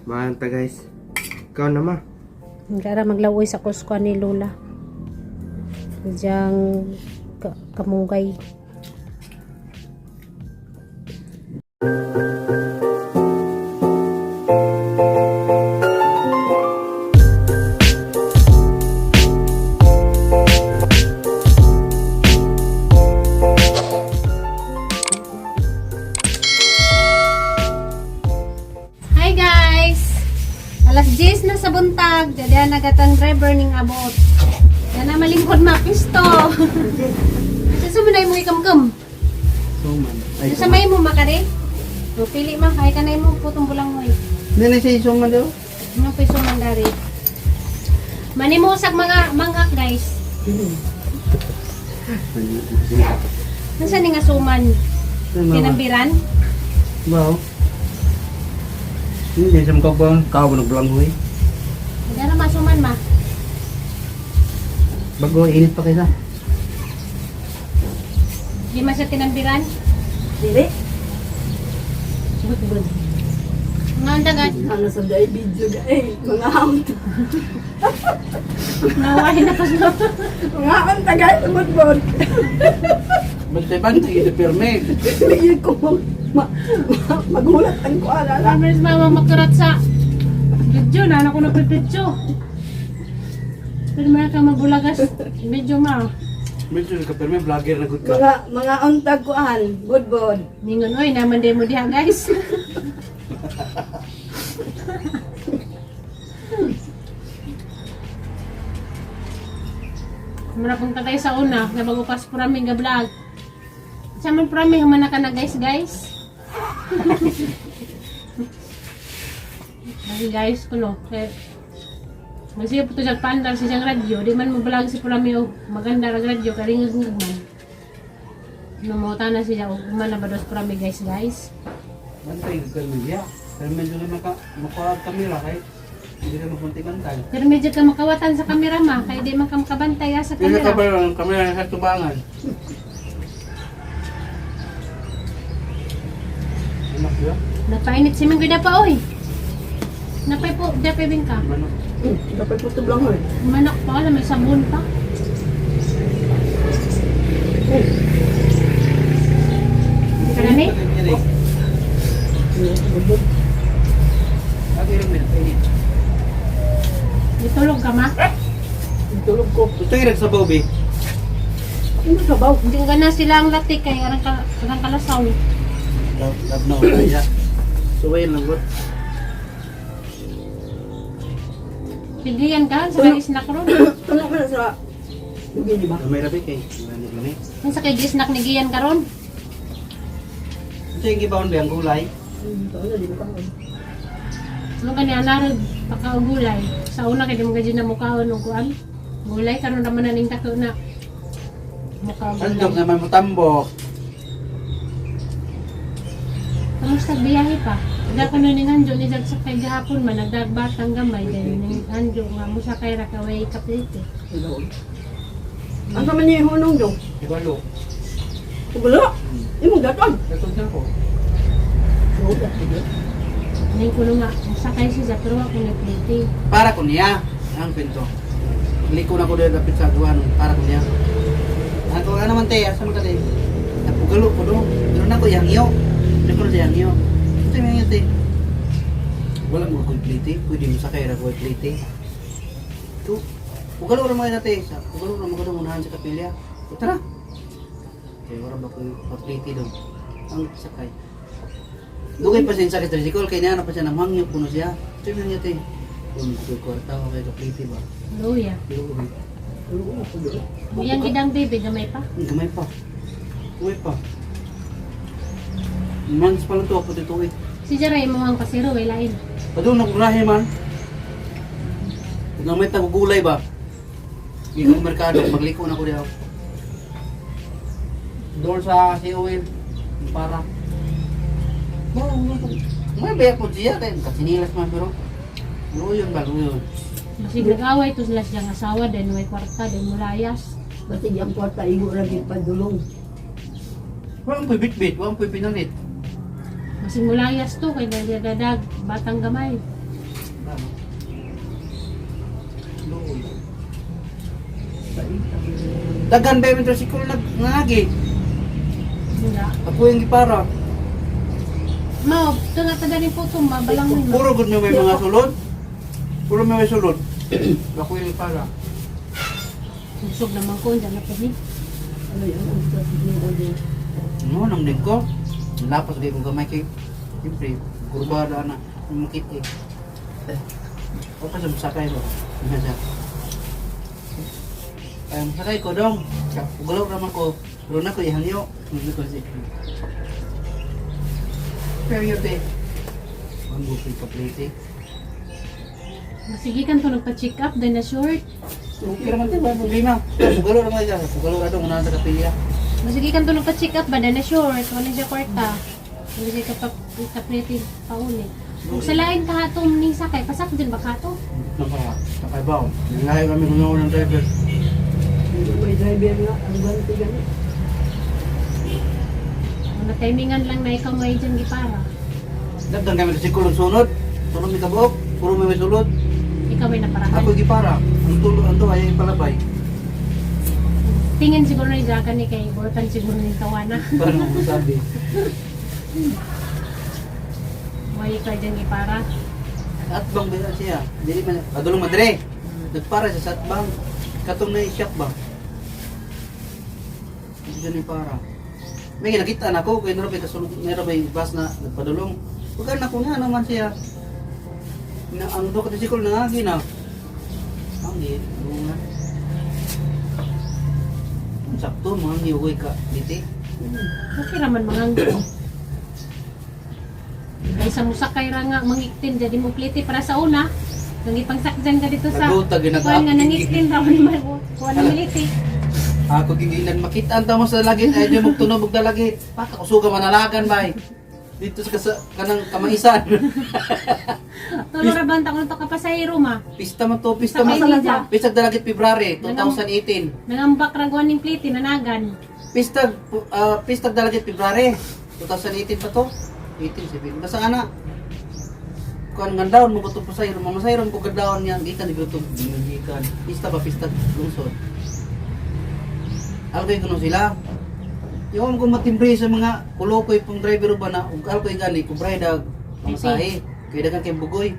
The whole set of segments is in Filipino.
Manta guys. Ikaw na ma. Gara maglawoy sa kusko ni Lola. Diyan kamunggay. Hi guys! Alas 10 na sa buntag, jadi nagatang driver ning abot. Yan na malingkod mapisto. Sa sumunay mo ikamkam. Suman. Sa may mo makare. O pili ma kay kanay mo putong bulang mo. Nene si suman daw. Ano piso man dari. Manimusak mga mangak guys. Nasa ni nga suman? Tinambiran? Wow. Hindi sa mga bang kau nagbulang huy. Hindi na masuman ma. Bago init pa kaysa. Di man siya tinambiran? Dili. Good. Nga ang dagat. Ano sa day video guys, mga hamot. Nawahin na pa siya. Mga hamot guys, umot-bot. Bantay-bantay ito permit. Hindi ko magulat ang ko alala. Ramers mama makurat sa video na ako na video. Pero meron ka mabulagas video ma. Medyo ka permit vlogger na good ka. Mga untag kuan, good bod. Ningon oy naman din mo diha guys. Mura pong tatay sa una, na bago pas praming ga vlog. Saman praming humana ka na guys. Lagi guys ko no. Masih po siya pandar sa siyang radyo. Di man mabalag si Purami o maganda ang radyo. Karingag man. Namuta na siya o umana ba dos Purami guys. Bantay ka niya. Pero medyo na makakuha kamera kahit hindi na mapunti-bantay. Pero medyo ka makawatan sa kamera ma. Kaya di man ka makabantay sa Kaya ka kamera. ba ang kamera sa tubangan? Anak yun? Napainit si Minggoy pa oy. Napay po, dapay bing ka. Manok. Dapat po ito lang hoy. Manok pa, na may sabon pa. Karami? Good bod. Lagi rin minit. Itulog ka ma? Tulog ko. Gusto yung nagsabaw, be? Ano sa baw? Hindi ka na sila ang latik kay arang kalasaw. Love na kaya. Suwayin lang, good. Pigiyan ka, sa kay snack ron. Ano ka na sa Lugi di ba? May rabi kay. Lamig. Sa kay snack ni Giyan ka ron. Ito yung gibaon ba yung gulay? Ano di ba? Ano ka niya narod, pagkaugulay. Sa una kay di mo gadyo na mukhaon o kuan. Gulay, karon naman na ning tako na. Andok Mukhaugulay. naman mo tambok. Kamusta biyahe pa? Ada ko nun yung anjo, ni Dag sa kay gahapon man, nagdagbatang gamay. Dahil yung anjo nga mo sa kay rakaway kapite. Ano man niya yung hunong dong? Ibalo. Kubulo? Imong gaton. Katod na ko. Ngayon ko nga, masakay siya, pero ako nagpliti. Para ko niya. Ang pinto. Liko na ko dito dapit sa duwan. Para ko niya. Ako nga naman te, asa mo ka te? Napugalo ko do. Pero na ko yang iyo. Hindi ko na yang iyo. Ito yung iyo te. Wala mo akong pliti. Pwede mo sakay ra ko pliti. Ito. Pugalo ra mo na te. Pugalo ra mo ko unahan sa kapilya. Tara. Okay, wala ba ko pliti do. Ang sakay. Dugay pa siya sa tricycle kay niya na pa siya namangyo puno siya. Ito yung iyo te. Yung kwarta ko kay kapliti ba? Luya. Yang gidang baby, gamay pa. Gamay pa. Uwi pa. Months pa lang ito, pati ito eh. Si Jaray mo ang kasiro, ay lain. Padung nagurahe man. Nang may tagugulay ba? Hindi ko merkado, magliko na ko diyaw. Doon sa si Owen, para. May bayak po siya, kaya kasinilas man pero. Luyon ba, luyon. Masig nag-away to sila siyang asawa, then may kwarta, then mulayas. Pati yung kwarta, igo lagi padulong. Walang po'y bitbit, walang po'y pinanit. Masig mulayas to, kay dadadag, batang gamay. Ano? Luoy. Dagan ba yung tricycle nangagi? Nga. Ako yung gipara. Mao, ito nga tada ni po mabalang mo. Puro good nyo may mga sulod. Puro may sulod. Ako yung gipara. Usog naman ko, dyan na po ni. Ano yung unsas ni Ode? No, nang din ko. Lapas di ko gamay kay. Siyempre, kurbada na. Makit eh. O pa sa masakay mo. Ano siya? Ay, masakay ko dong. Ugalaw naman ko. Pero na ko ihangyo. Hindi ko siya. Pero yun eh. Ang bukay ka plate eh. Sige kan to nagpa-check up, dahil na short. Okay naman tayo, wala problema. Ugalaw naman siya. Ugalaw na dong, unahan sa kapilya. Sige kan to nagpa-check up ba, dahil na short. Wala siya kwarta. Wala siya kapreti pauli. Kung sa lain ka hatong ni sakay, pasak din ba ka to? Nakaibaw. Nangahay kami kung ng driver. May driver nga, ang ganti ganit. Natimingan lang na ikaw may dyan gipara. Dagdag kami sa sikulong sunod. Sunod may kabuok. Puro may sulod. Ikaw may naparahan. Ako gipara. Ang to ay palabay. Tingin siguro ni Jaka ni kay Bortan siguro ni Kawana. Paano mo sabi? May ikaw dyan gipara. At bang ba siya? Dili man. Adulong madre. Nagpara siya sa atbang. Katong na i-shock ba? Hindi siya ni para. May nakita na ako. Kaya meron ba yung bus na nagpadulong. Huwag na ko na naman siya. Ang doktor sikol na nga gina. Ang di. Nga. Ang sakto. Mga niyugoy ka. Diti. Okay raman manganggo. Kaysa mo sakay ra nga mangiktin jadi mo pliti para sa una. Nang ipangsakjan ka dito sa Naguta, kuan nga nangiktin ra man kuan ang militi. Ako gigilan makita ang tamo sa lagit. Ay di mo tunog og dalagit. Paka kusuga manalagan bay. Dito sa kanang kamaisan. Tulo ra banta ko to kapasahero ma. Pista man to. Pista Sa man. Maynila. Pista dalagit February 2018. Nangambak ra kuan ning pliti nanagan. Pista dalagit February 2018 pa to. 18, 17. Basta ana. Kuan nga daon mo butong pasayro. Mamasayro mo kag daon niya gikan di butong gikan. Pista ba pista lungsod. Alkoy kuno sila. Yung kung matimbre sa mga kulokoy pong driver ba na ug alkoy gani kubray dag pamasahe. Kaya dagan kay bugoy.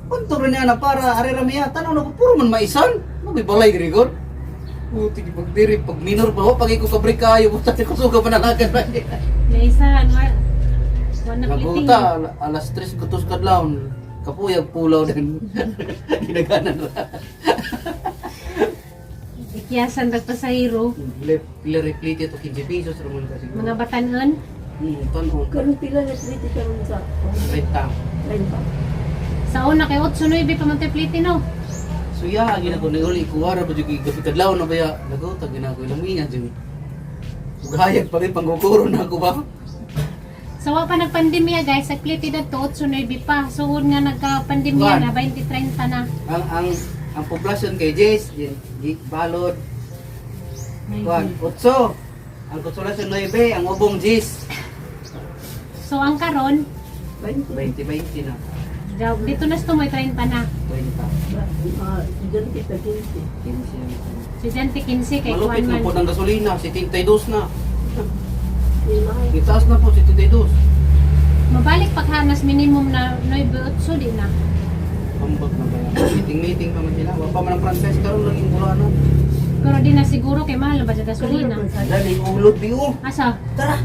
Punto rin niya na para are ramiya tanaw na ko puro man maisan. Mabibalay grigor. Puti di pagdiri pag minor pa ho pag iko kabrik kayo buta ko suga panalagan ba. May isa ano kuan na pliti. Naguta alas 3 gutos kadlaw. Kapuyag pulaw din. Ginaganan ra. Ikiyasan dag pasahero. Replete to 15 pesos ramon kasi. Mga batanon. Tanong. Karon pila na pliti karon sa Renta. renta. Sa una kay 8-9 pa man tay pliti no. Suya, gina ko ni uli ko ara ba jud gabi kadlaw na baya. Naguta gina ko lamingan jud. Ugayag pa rin panggukuro na ako ba? Sa wa pa nagpandemya guys, sa pliti dadto 8-9 pa. Sugod nga nagka-pandemya na 20-30 na. Ang poblasyon kay Jace, balod. Kuan, 8. Ang konsolasyon 9, ang ubong Jace. So ang karon, 20 na. dito na ito may 30 na. 20. Ganti ta ganti. 15. Si Jante 15 kay Malupit kuan na po man. ng gasolina, 72 na. May Itaas na po, 72. Mabalik paghanas minimum na 9-8 di na. Pambag na ba yan? Meeting pa man sila. Wala pa man ang franchise karon naging bulano. Pero di na siguro kay mahal ba sa gasolina. Dali, ulod biyo. Asa? Tara,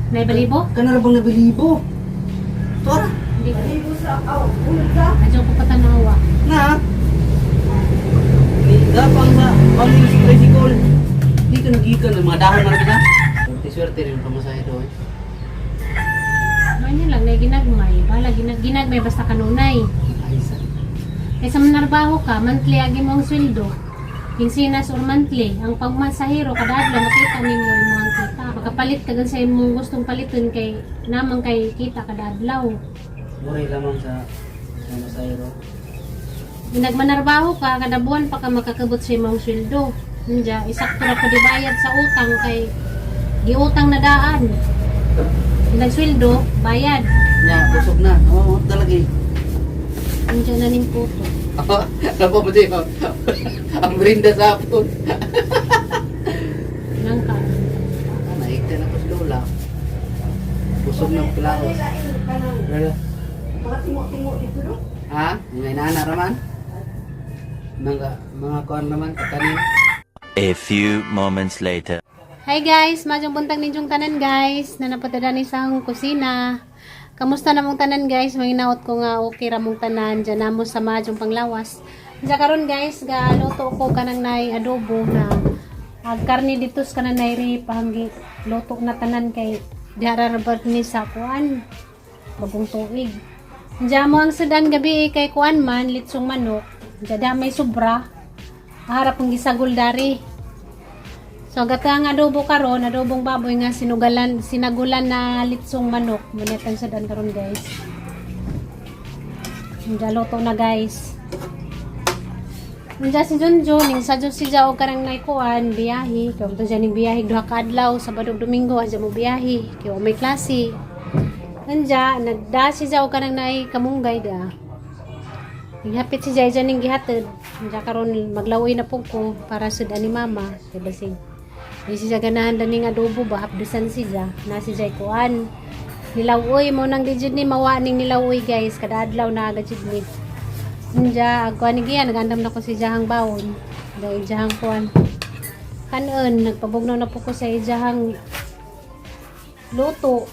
May balibo? kana ra bang nabilibo? Tara, Hindi ko. Ibu sa aw, ulit ka. Adyo ko patanawa. na. Gapang sa paling si tricycle. Dito nagikan ng mga dahon na kita. Swerte rin pamasahe doon. Ano lang, may ginagmay. Bala, ginagmay basta kanunay. Aysa. Kaysa manarbaho ka, monthly agi mo ang sweldo. Kinsinas or monthly. Ang pagmasahero, kada adlaw makita ninyo yung mga kita. Makapalit ka gan sa imong gustong paliton kay namang kay kita kada adlaw. Muray lamang sa masahero. Ginagmanarbaho ka, kada buwan pa ka makakabot sa imong sweldo. Nandiya, isakto na pa di bayad sa utang kay giutang na daan. Ginag sweldo, bayad. Nya, busog na. Oo, talagi. Diyan na ning puto. Apa mo din? Ang merinda sa hapon. Nang ka. Naikta na ko si Lola. Busog ng pilawos. Lola. Mga tingo-tingo dito, no? Ha? May nana raman? Mga kuan naman, katanin. A few moments later. Hi guys, majong buntag ninyong tanan guys. Nanapunta ni sa akong kusina. Kamusta namong tanan guys? Manginaot ko nga okay ra mong tanan. Diyan namo sa majong panglawas. Diyan karon guys, galuto ko kanang nay adobo na karne dito sa kanang nay ri pahanggi luto na tanan kay diararabat ni sa kuan bagong tuig. Diyan mo ang sudan gabi kay kuan man litsong manok. Diyan may sobra. Harap ang gisagol dari. So gata ang adobo karon, adobong baboy nga sinagulan na litsong manok. Manetang sa dan karon guys. Luto na guys. Nja si Junjun, ning sadyo si Jao karang naikuan, biyahe. Kaya ito dyan yung biyahe, duha ka adlaw, Sabado, Domingo, adya mo biyahe. Kaya may klase. Nja, nagda si Jao karang nai kamunggay da. Hapit si Jai dyan yung gihatid. Nja karon maglawoy na po ko para sud ani mama. Kaya basig. Di siya ganahan lang ng adobo ba, hapdusan siya, na si Jai kuan. Nilawoy mo nang digid ni mawaning nilawoy guys, kada adlaw na agad ni. Nja, kuan ni giyan, nagandam na ko si Jahang bawon. Dahil Jahang kuan. Kanon, nagpabugnaw na po ko sa Jahang luto.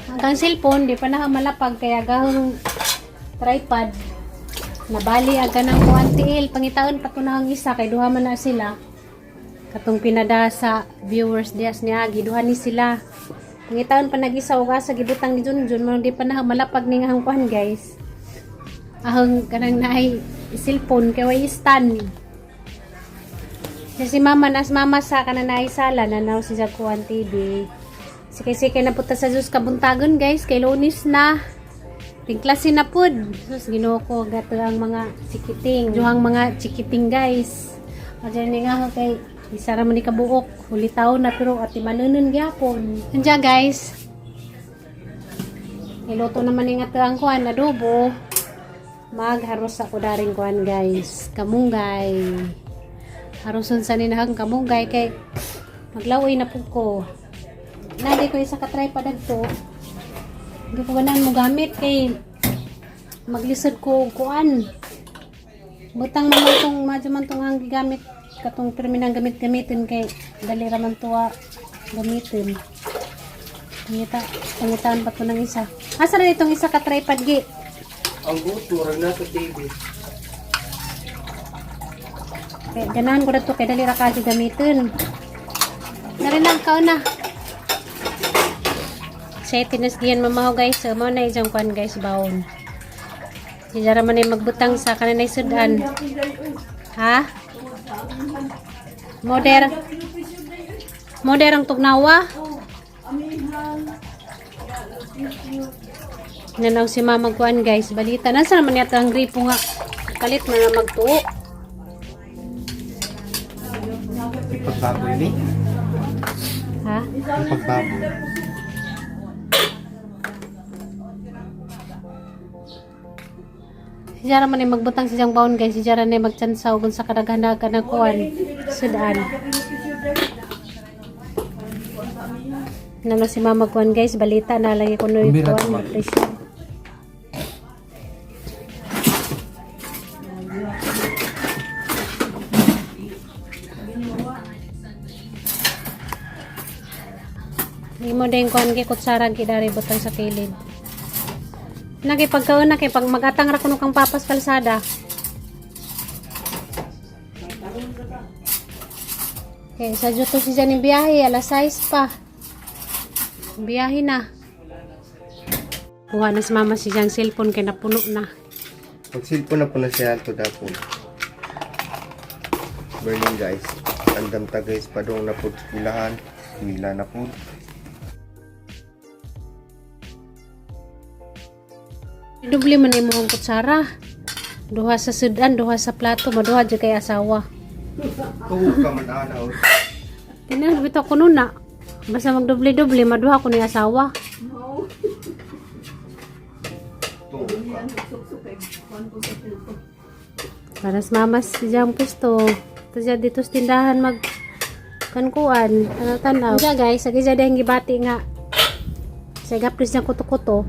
Hanggang cellphone, di pa na malapag, kaya gahong tripod. Nabali aga ng kuan tiil, pangitaon patunahang isa kay duha man na sila. Katong pinada sa viewers dias niya, giduha ni sila. Pangitaon pa nag-isa og asa gibutang ni Junjun, man di pa na malapag ning ang kuan guys. Ahong kanang naay cellphone kay way stand. Si mama nas mama sa kanang naay sala nanaw si sa kuan TV. Sikay-sikay na puta sa Diyos kabuntagon guys, kay Lunis na. Klase na pud. Sus Ginoo ko gato ang mga chikiting. Juhang mga chikiting guys. Adyan ni nga kay isa ra man ni kabuok. Huli taon na pero ati manunon gyapon. Anja guys. Iluto naman ni nga ang kuan adobo. Magharos ako daring kuan guys. Kamunggay. Haroson sa ninahang kamunggay kay maglawoy na pud ko. Nadi ko isa ka tripod adto. Hindi ko ganahan mo gamit kay maglisod ko kuan. Butang man itong madyo man itong ang gigamit katong terminang gamitin kay dali raman tuwa gamitin. Pangitaan pa to ng isa. Asa na itong isa ka tripod gi? Ang gusto, rin na sa TV. Kaya ganahan ko na to kay dali ra kadyo gamitin. Narilang ka na. Say tinas diyan mamaho guys, so mo na isang kuan guys bawon. Di jara man ay magbutang sa kananay sudan. Ha? Moder ang tugnawa. Nanaw si mama kuan guys, balita na sa naman yata ang gripo nga. Kalit man na magtuo. Pagbago ini? Ha? Pagbago. Si Jara man ay magbutang si Jang Baon guys. Si Jara na ay magtsansaw kung sa kadaghan-dagan na kuwan. Sudan. Nano si mama kuwan guys. Balita na lagi ko no yung kuwan. Depression. Hindi mo din kuwan kay kutsara gidari butang sa kilid. Nagipagkaon na kay pag magatang ra kuno kang papas kalsada. Okay, sa juto si Janin biyahe, alas 6 pa. Biyahe na. Kuha na si mama si Jan cellphone kay napuno na. Pag cellphone na po na siya ito dapo. Burning guys. Andam ta guys padong na po ilahan. Mila na po. Dubli man imo ang kutsara. Duha sa sudan, duha sa plato, maduha jud kay asawa. Tuwa ka man ana. Tinan bitaw ko nun na. Basta magdubli-dubli, maduha ko ni asawa. Tung Hindi ka. yan suksok kay kuan ko sa tilpo. Para sa mamas diyang pusto. Ito siya dito sa tindahan mag kankuan. Tanaw. Diya guys, sagi siya dahil gibati nga. Sa gapris niya kuto-kuto.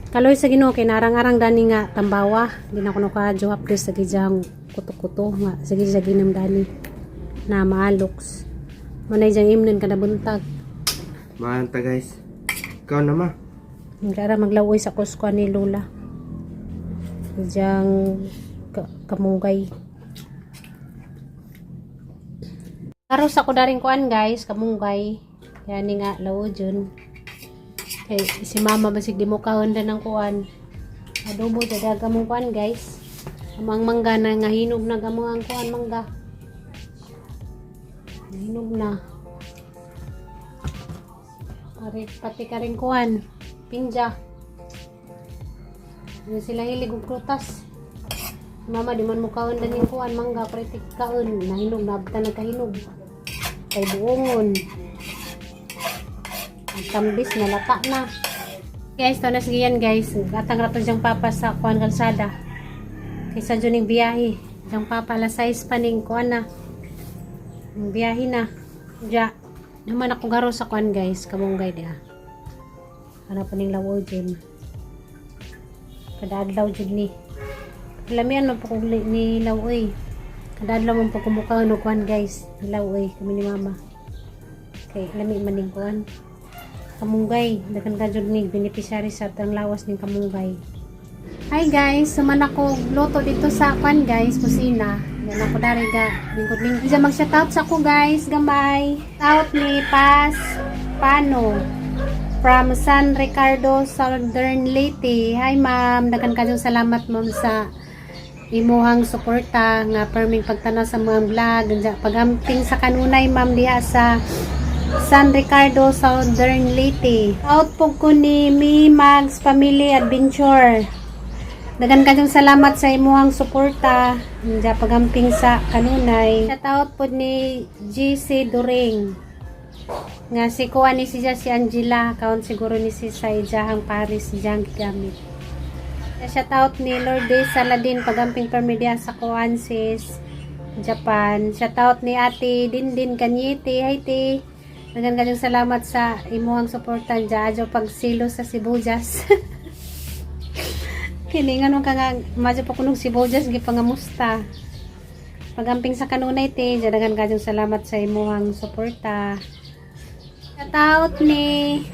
Kaloy sa Ginoo kay narang-arang dani nga tambawa. Di na kuno ka jo hapris sagi diyang kuto-kuto nga. Sagi siya ginam dani na maaloks. Manay diyang imnon kada buntag. Mahanta guys. Ikaw na ma. Kaya maglawoy sa kuskuan ni Lola. Diyang kamunggay. Karos ako daring kuan guys, kamunggay. Kaya ni nga lawo dyan. Kay si mama basig di mo kahunda ng kuan. Adobo dada gamong kuan guys. Amang mangga na nga hinog na gamong ang kuan mangga. Hinog na. Pati ka rin kuan. Pinja. Hindi sila hilig og prutas. Mama, di man mo kaon daning kuan mangga pretik kaon nahinog nabta nagkahinog. Kay buongon. Ang tambis na lata na. Guys, to na sige yan guys. Gatang rato siyang papa sa kuan kalsada. Kaysa dyan yung biyahe. Siyang papa la size pa ning kuan na. Yung biyahe na. Diya. Naman ako garo sa kuan guys. Kamunggay dia. Ano pa ning lawo dyan. Kadadlaw dyan ni. Lamian mo pa kung ni lawoy. Kadadlaw mo pa kumukha no kuan guys. Ni lawoy kami ni mama. Okay, lami man ning kuan. Kamunggay. Dagan ka dyan ni beneficiary sa atang lawas ning kamunggay. Hi guys. Suman ako luto dito sa kuan guys. Kusina. Yan ako dari ga. Lingkod-lingkod. Isa mag-shoutout sa ko guys. Gamay. Out ni Pas Pano. From San Ricardo, Southern Leyte. Hi ma'am, dagan kayong salamat ma'am sa imuhang suporta nga perming pagtanaw sa mga vlog. Pagamping sa kanunay ma'am diha sa San Ricardo, Southern Leyte. Out po ko ni Mi Mags Family Adventure. Dagan kayong salamat sa imuhang suporta nga pagamping sa kanunay. Shout out po ni GC During. Nga si kuan ni siya si Angela kaon siguro ni si sa ijahang Paris siyang gigamit. Shout out ni Lourdes Saladin pagamping permedia sa kuan sis Japan. Shout out ni Ate Dindin Kanyete. Hi ti. Dagan kayong salamat sa imuhang suportan dya adyo pagsilo sa Sibuyas. Kiningan mo ka nga madyo pa kunong Sibuyas gipangamusta. Pagamping sa kanunay ti dagan kayong salamat sa imuhang suporta. Shout out ni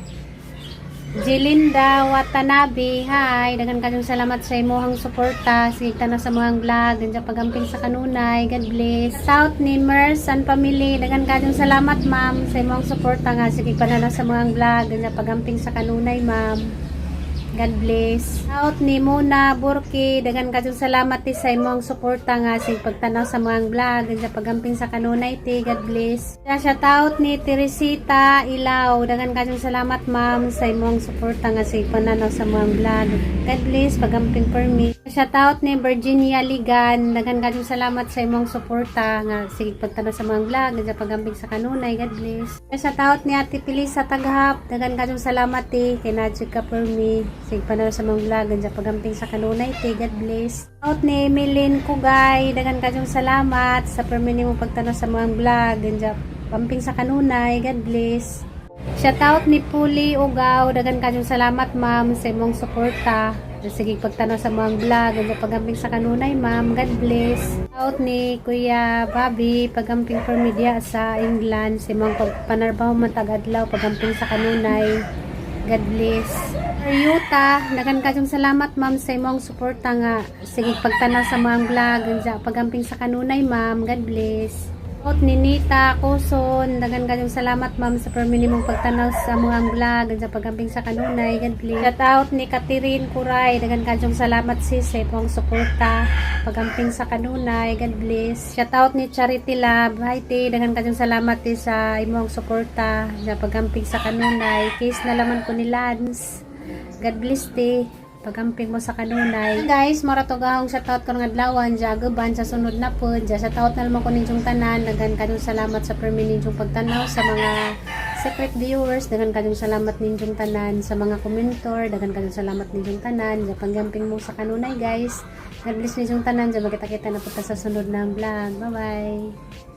Jelinda Watanabe. Hi, dagan kayong salamat sa imuhang suporta. Sigta na sa mga vlog, ganyan pagamping sa kanunay. God bless. Shout out ni Mers and Family. Dagan kayong salamat ma'am sa imuhang suporta nga. Sige pa na sa mga vlog, ganyan pagamping sa kanunay ma'am. God bless. Shout out ni Mona Burki. Dagan kayong salamat ti sa imuhang suporta nga. Sige pagtanaw sa mga vlog, ganyan pagamping sa kanunay ti. God bless. Shout out ni Teresita Ilaw. Dagan kayong salamat ma'am sa imuhang suporta nga sige pananaw sa mga vlog. God bless pagamping for me. Shout out ni Virginia Ligan. Dagan kayong salamat sa imuhang suporta nga sige pagtanaw sa mga vlog ganyan pagamping sa kanunay. God bless. Shout out ni Ate Pilis sa Taghap. Dagan kayong salamat ti kay Najig ka for me. Sige pananaw sa mga vlog ganyan pagamping sa kanunay ti. God bless. Shout out ni Emilyn Kugay. Dagan kayong salamat sa permini mo pagtanaw sa mga vlog ganyan pamping sa kanunay. God bless. Shout out ni Puli Ugaw. Dagan kayong salamat ma'am sa imong suporta. Sige pagtanaw sa mga vlog ganyan pagamping sa kanunay ma'am. God bless. Shout out ni Kuya Bobby pagamping for media sa England sa imong pagpanarbaho man tagadlaw pagamping sa kanunay. God bless. Ryuta, dagan kayong salamat ma'am sa imong suporta nga sige pagtanaw sa mga vlog ganyan pagamping sa kanunay ma'am. God bless. Out ni Nita Kuson, dagan kayong salamat ma'am sa permini mong pagtanaw sa mga vlog ganyan pagamping sa kanunay. God bless. Shout out ni Catherine Kuray, dagan kayong salamat sis sa imong suporta pagamping sa kanunay. God bless. Shout out ni Charity Love. Hi ti, dagan kayong salamat ti sa imong suporta sa pagamping sa kanunay. Case na laman ko ni Lance. God bless ti pagamping mo sa kanunay. Guys, mara to gahong shoutout ko ng adlawan dya gaban sa sunod na po dya shoutout na naman ko ninyong tanan. Dagan kayong salamat sa permi ninyong pagtanaw sa mga secret viewers, dagan kayong salamat ninyong tanan sa mga komentor, dagan kayong salamat ninyong tanan sa panggamping mo sa kanunay guys. God bless ninyong tanan, sa magkita-kita na po ta sa sunod na vlog. Bye bye.